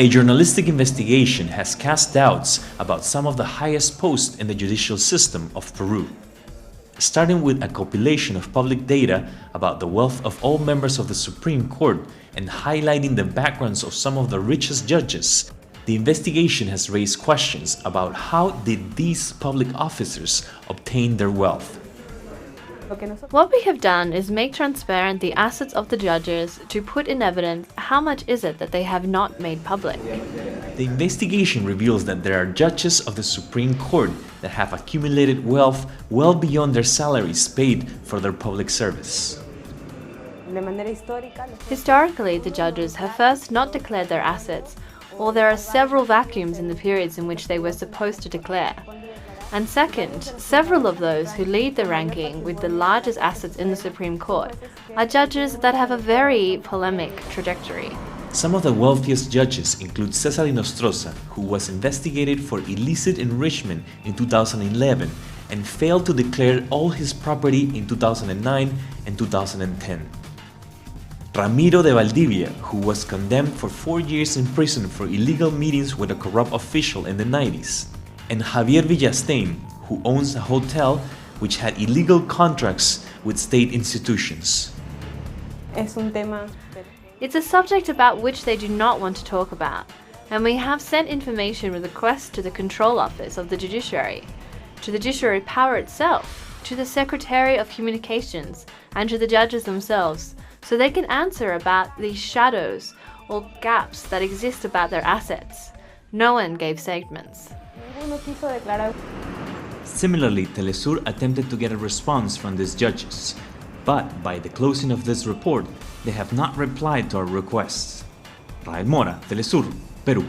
A journalistic investigation has cast doubts about some of the highest posts in the judicial system of Peru. Starting with a compilation of public data about the wealth of all members of the Supreme Court and highlighting the backgrounds of some of the richest judges, the investigation has raised questions about how did these public officers obtain their wealth. What we have done is make transparent the assets of the judges to put in evidence how much is it that they have not made public. The investigation reveals that there are judges of the Supreme Court that have accumulated wealth well beyond their salaries paid for their public service. Historically, the judges have first not declared their assets, or there are several vacuums in the periods in which they were supposed to declare. And second, several of those who lead the ranking with the largest assets in the Supreme Court are judges that have a very polemic trajectory. Some of the wealthiest judges include Cesar Nostroza, who was investigated for illicit enrichment in 2011 and failed to declare all his property in 2009 and 2010. Ramiro de Valdivia, who was condemned for 4 years in prison for illegal meetings with a corrupt official in the 90s. And Javier Villastein, who owns a hotel which had illegal contracts with state institutions. It's a subject about which they do not want to talk about, and we have sent information with requests to the Control Office of the Judiciary, to the Judiciary Power itself, to the Secretary of Communications, and to the judges themselves, so they can answer about these shadows or gaps that exist about their assets. No one gave statements. Similarly, Telesur attempted to get a response from these judges, but by the closing of this report, they have not replied to our requests. Rael Mora, Telesur, Peru.